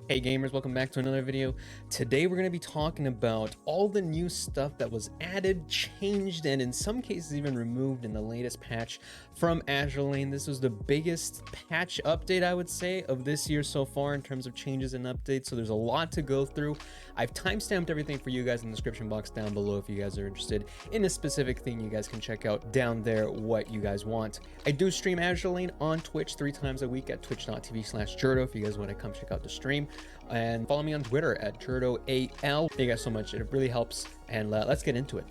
Hey gamers, welcome back to another video. Today we're going to be talking about all the new stuff that was added, changed, and in some cases even removed in the latest patch from Azur Lane. This was the biggest patch update, I would say, of this year so far in terms of changes and updates, so there's a lot to go through. I've timestamped everything for you guys in the description box down below if you guys are interested in a specific thing. You guys can check out down there what you guys want. I do stream Azur Lane on Twitch 3 times a week at twitch.tv/Jurdo if you guys want to come check out the stream. And follow me on Twitter at JurdoAL. Thank you guys so much. It really helps. And let's get into it.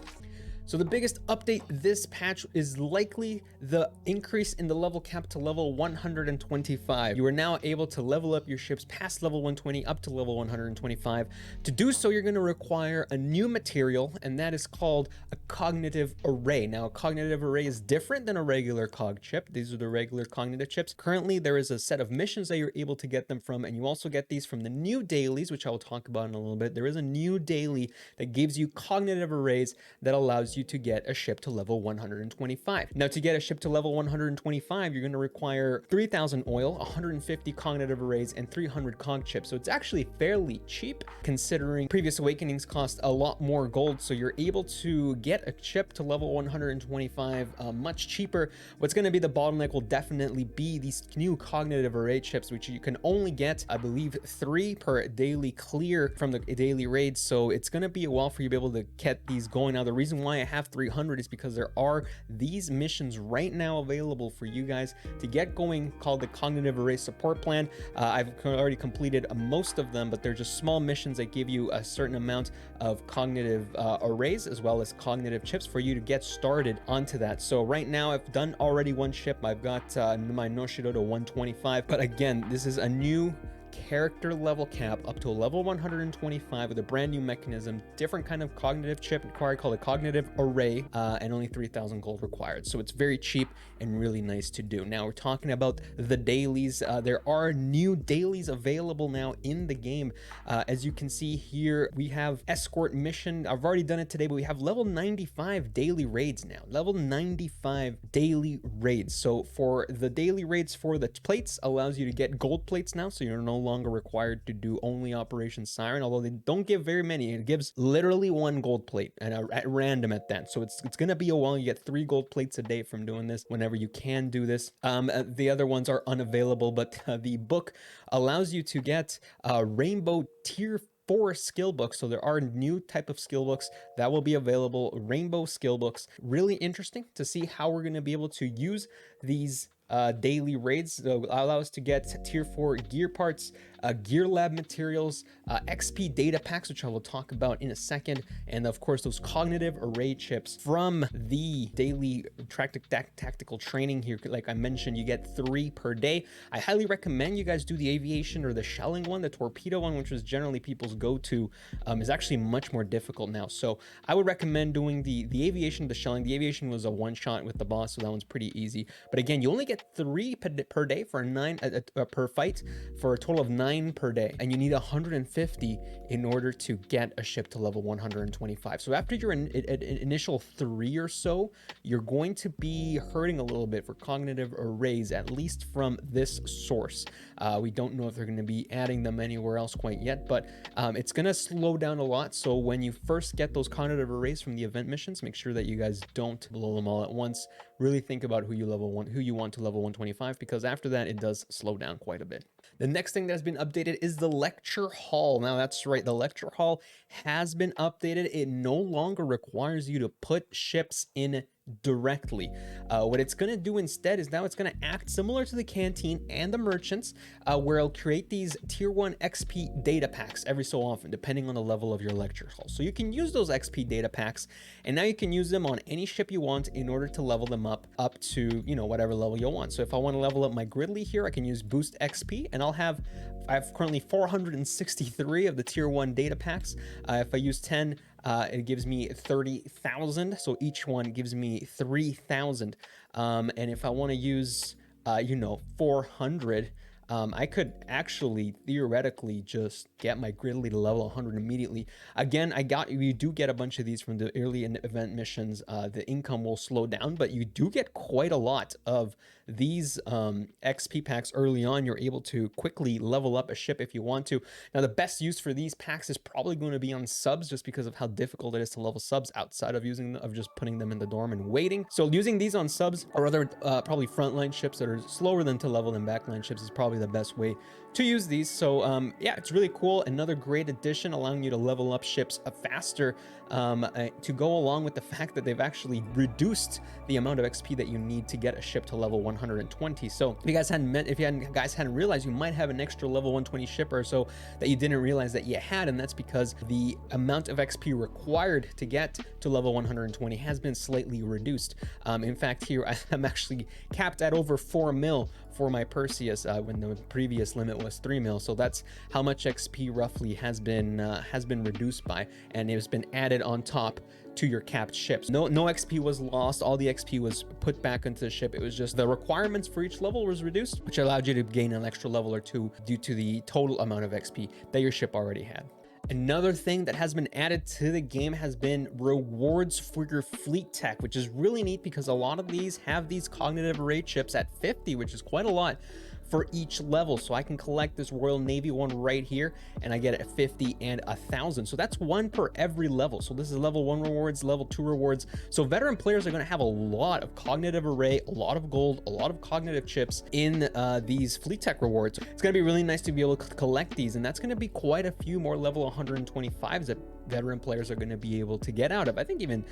So the biggest update this patch is likely the increase in the level cap to level 125. You are now able to level up your ships past level 120 up to level 125. To do so, you're going to require a new material, and that is called a cognitive array. Now, a cognitive array is different than a regular cog chip. These are the regular cognitive chips. Currently, there is a set of missions that you're able to get them from, and you also get these from the new dailies, which I will talk about in a little bit. There is a new daily that gives you cognitive arrays that allows you to get a ship to level 125. Now, to get a ship to level 125, you're going to require 3,000 oil, 150 cognitive arrays, and 300 cog chips. So it's actually fairly cheap considering previous awakenings cost a lot more gold. So you're able to get a ship to level 125 much cheaper. What's going to be the bottleneck will definitely be these new cognitive array chips, which you can only get, I believe, 3 per daily clear from the daily raids. So it's going to be a while for you to be able to get these going. Now, the reason why I have 300 is because there are these missions right now available for you guys to get going called the Cognitive Array Support Plan. I've already completed most of them, but they're just small missions that give you a certain amount of cognitive arrays as well as cognitive chips for you to get started onto that. So right now I've done already one ship. I've got my Noshiro to 125, but again, this is a new character level cap up to a level 125 with a brand new mechanism, different kind of cognitive chip required called a cognitive array, and only 3,000 gold required. So it's very cheap and really nice to do. Now we're talking about the dailies. There are new dailies available now in the game. As you can see here, we have escort mission. I've already done it today, but we have level 95 daily raids now. Level 95 daily raids. So for the daily raids for the plates allows you to get gold plates now, so you're no longer required to do only Operation Siren, although they don't give very many. It gives literally 1 gold plate and at random at that. So it's gonna be a while. You get 3 gold plates a day from doing this whenever you can do this. The other ones are unavailable, but the book allows you to get rainbow tier 4 skill books. So there are new type of skill books that will be available, rainbow skill books. Really interesting to see how we're going to be able to use these daily raids. So allow us to get tier 4 gear parts, gear lab materials, XP data packs, which I will talk about in a second, and of course those cognitive array chips from the daily tactical training here. Like I mentioned, you get 3 per day. I highly recommend you guys do the aviation or the shelling one. The torpedo one, which is generally people's go-to, is actually much more difficult now. So I would recommend doing the aviation, the shelling. The aviation was a one-shot with the boss, so that one's pretty easy. But again, you only get 3 per day for 9 per fight, for a total of 9 per day, and you need 150 in order to get a ship to level 125. So after your initial 3 or so, you're going to be hurting a little bit for cognitive arrays, at least from this source. We don't know if they're going to be adding them anywhere else quite yet, but it's going to slow down a lot. So when you first get those cognitive arrays from the event missions, make sure that you guys don't blow them all at once. Really think about who you want to level 125, because after that it does slow down quite a bit. The next thing that has been updated is the lecture hall. Now that's right, the lecture hall has been updated. It no longer requires you to put ships in directly. What it's going to do instead is now it's going to act similar to the canteen and the merchants, where it'll create these tier 1 XP data packs every so often, depending on the level of your lecture hall. So you can use those XP data packs, and now you can use them on any ship you want in order to level them up to, you know, whatever level you want. So if I want to level up my Gridley here, I can use boost XP, and I have currently 463 of the tier 1 data packs. If I use 10, it gives me 30,000. So each one gives me 3,000. And if I want to use, 400, I could actually theoretically just get my Gridley to level 100 immediately. Again, you do get a bunch of these from the early event missions. The income will slow down, but you do get quite a lot of these XP packs early on. You're able to quickly level up a ship if you want to. Now, the best use for these packs is probably going to be on subs, just because of how difficult it is to level subs outside of just putting them in the dorm and waiting. So using these on subs or other probably frontline ships that are slower than to level than backline ships is probably the best way to use these. So yeah, it's really cool. Another great addition, allowing you to level up ships faster, to go along with the fact that they've actually reduced the amount of XP that you need to get a ship to level 120. So if you guys hadn't realized, you might have an extra level 120 ship or so that you didn't realize that you had, and that's because the amount of XP required to get to level 120 has been slightly reduced. In fact, here I'm actually capped at over 4 mil for my Perseus, when the previous limit was 3 mil. So that's how much XP roughly has been reduced by, and it has been added on top to your capped ships. No XP was lost. All the XP was put back into the ship. It was just the requirements for each level was reduced, which allowed you to gain an extra level or two due to the total amount of XP that your ship already had. Another thing that has been added to the game has been rewards for your fleet tech, which is really neat because a lot of these have these cognitive array chips at 50, which is quite a lot for each level. So I can collect this Royal Navy one right here, and I get it at 50 and 1,000. So that's one per every level. So this is level 1 rewards, level 2 rewards. So veteran players are going to have a lot of cognitive array, a lot of gold, a lot of cognitive chips in these fleet tech rewards. It's going to be really nice to be able to collect these, and that's going to be quite a few more level 125s that veteran players are going to be able to get out of. I think even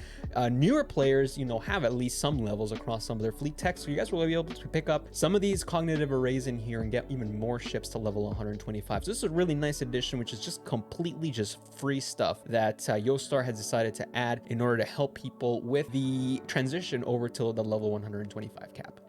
newer players, have at least some levels across some of their fleet tech, so you guys will be able to pick up some of these cognitive arrays in here and get even more ships to level 125. So this is a really nice addition, which is just completely just free stuff that Yoastar has decided to add in order to help people with the transition over to the level 125 cap.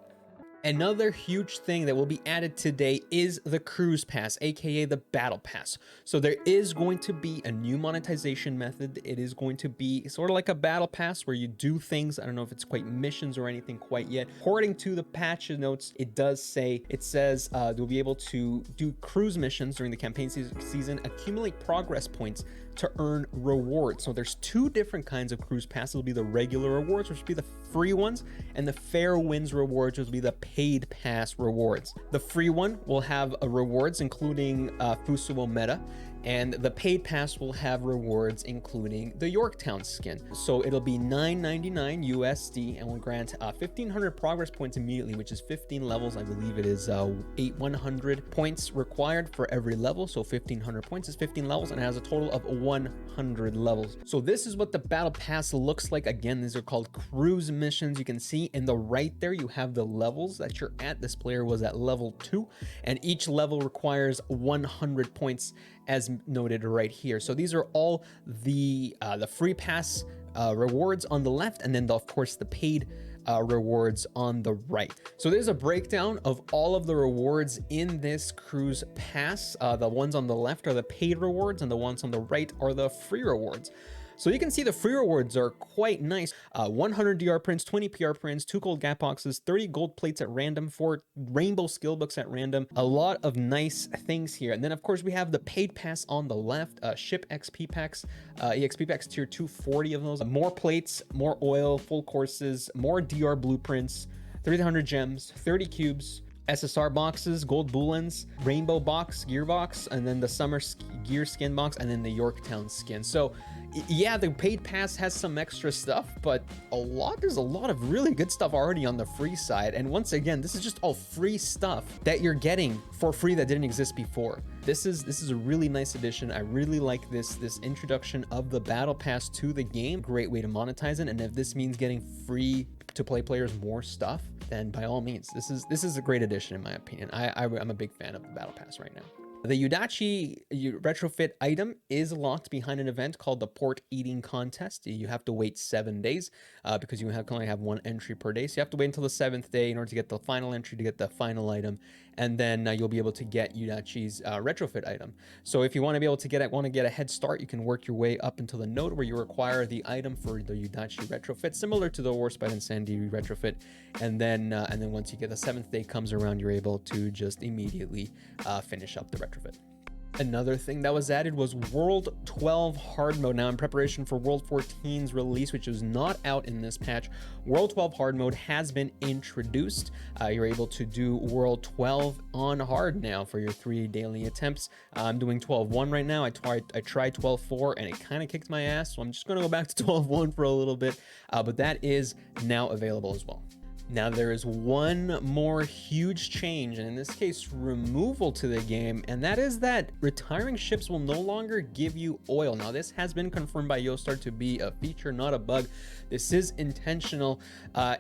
Another huge thing that will be added today is the cruise pass, aka the battle pass. So there is going to be a new monetization method. It is going to be sort of like a battle pass where you do things. I don't know if it's quite missions or anything quite yet. According to the patch notes, it says you'll be able to do cruise missions during the campaign season, accumulate progress points to earn rewards. So there's two different kinds of cruise passes. It'll be the regular rewards, which will be the free ones, and the fair winds rewards, which will be the paid pass rewards. The free one will have rewards including Fusuo meta, and the paid pass will have rewards including the Yorktown skin. So it'll be $9.99 USD and will grant 1,500 progress points immediately, which is 15 levels. I believe it is 100 points required for every level. So 1,500 points is 15 levels, and it has a total of 100 levels. So this is what the battle pass looks like. Again, these are called cruise missions. You can see in the right there, you have the levels that you're at. This player was at level 2, and each level requires 100 points, as noted right here. So these are all the free pass rewards on the left, and then of course the paid rewards on the right. So there's a breakdown of all of the rewards in this cruise pass. The ones on the left are the paid rewards, and the ones on the right are the free rewards. So you can see the free rewards are quite nice. 100 DR prints, 20 PR prints, 2 gold gap boxes, 30 gold plates at random, 4 rainbow skill books at random. A lot of nice things here. And then of course we have the paid pass on the left, ship XP packs, EXP packs tier 2, 40 of those. More plates, more oil, full courses, more DR blueprints, 300 gems, 30 cubes, SSR boxes, gold bullens, rainbow box, gear box, and then the summer gear skin box, and then the Yorktown skin. So yeah, the paid pass has some extra stuff, but there's a lot of really good stuff already on the free side. And once again, this is just all free stuff that you're getting for free that didn't exist before. This is a really nice addition. I really like this introduction of the battle pass to the game. Great way to monetize it. And if this means getting free to play players more stuff, then by all means, this is a great addition in my opinion. I'm a big fan of the battle pass right now. The Yuudachi retrofit item is locked behind an event called the Port Eating Contest. You have to wait 7 days because you can only have 1 entry per day. So you have to wait until the 7th day in order to get the final entry to get the final item. and then you'll be able to get Yuudachi's retrofit item. So if you want to be able to get a head start, you can work your way up until the node where you require the item for the Yuudachi retrofit, similar to the Warspite and Sandy retrofit. And then once you get the 7th day comes around, you're able to just immediately finish up the retrofit. Another thing that was added was World 12 hard mode. Now, in preparation for World 14's release, which was not out in this patch, World 12 hard mode has been introduced. You're able to do World 12 on hard now for your 3 daily attempts. I'm doing 12-1 right now. I tried 12-4 and it kind of kicked my ass, so I'm just going to go back to 12-1 for a little bit, but that is now available as well. Now, there is one more huge change, and in this case, removal to the game, and that is that retiring ships will no longer give you oil. Now, this has been confirmed by Yostar to be a feature, not a bug. This is intentional.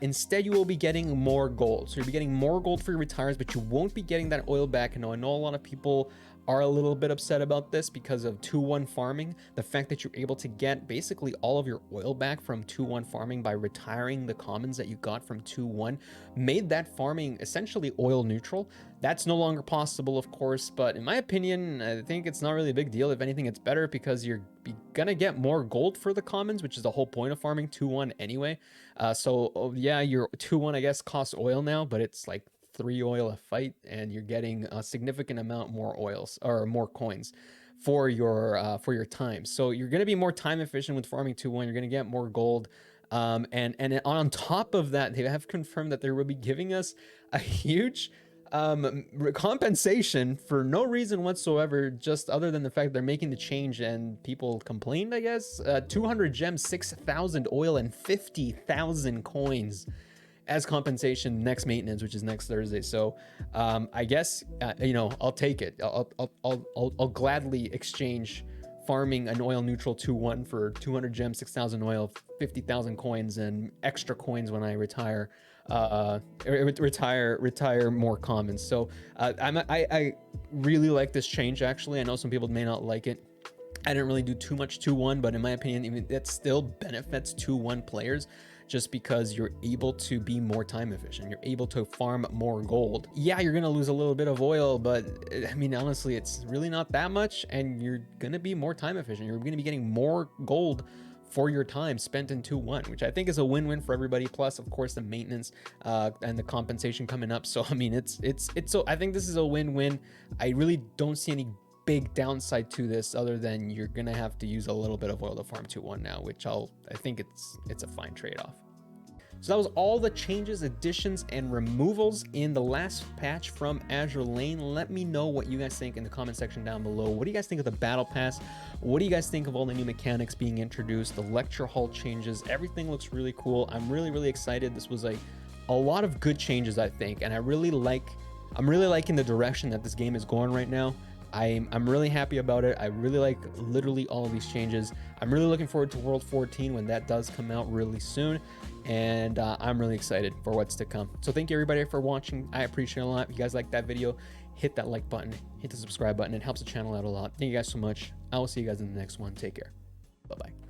Instead, you will be getting more gold. So you'll be getting more gold for your retires, but you won't be getting that oil back. And I know a lot of people are a little bit upset about this because of 2-1 farming. The fact that you're able to get basically all of your oil back from 2-1 farming by retiring the commons that you got from 2-1 made that farming essentially oil neutral. That's no longer possible, of course, but in my opinion, I think it's not really a big deal. If anything, it's better because you're gonna get more gold for the commons, which is the whole point of farming 2-1 anyway. Yeah, your 2-1 I guess costs oil now, but it's like 3 oil a fight, and you're getting a significant amount more oils or more coins for your time. So you're going to be more time efficient with farming 2-1. You're going to get more gold, and on top of that, they have confirmed that they will be giving us a huge compensation for no reason whatsoever, just other than the fact they're making the change and people complained, I guess. 200 gems, 6,000 oil, and 50,000 coins as compensation next maintenance, which is next Thursday. So I guess you know, I'll take it. I'll gladly exchange farming an oil neutral 2-1 for 200 gems, 6,000 oil, 50,000 coins, and extra coins when I retire more commons. So I really like this change. Actually, I know some people may not like it. I didn't really do too much 2-1, but in my opinion, even that still benefits 2-1 players, just because you're able to be more time efficient. You're able to farm more gold. Yeah, you're gonna lose a little bit of oil, but I mean, honestly, it's really not that much, and you're gonna be more time efficient. You're gonna be getting more gold for your time spent in 2-1, which I think is a win-win for everybody. Plus, of course, the maintenance and the compensation coming up. So I mean, so I think this is a win-win. I really don't see any big downside to this other than you're gonna have to use a little bit of oil to farm 2-1 now, which I think it's a fine trade-off. So that was all the changes, additions, and removals in the last patch from Azur Lane. Let me know what you guys think in the comment section down below. What do you guys think of the battle pass? What do you guys think of all the new mechanics being introduced, the lecture hall changes? Everything looks really cool. I'm really excited. This was a lot of good changes, I think, and I'm really liking the direction that this game is going right now. I'm really happy about it. I really like literally all of these changes. I'm really looking forward to World 14 when that does come out really soon, and I'm really excited for what's to come. So thank you everybody for watching. I appreciate it a lot. If you guys like that video, hit that like button, hit the subscribe button. It helps the channel out a lot. Thank you guys so much. I will see you guys in the next one. Take care. Bye-bye.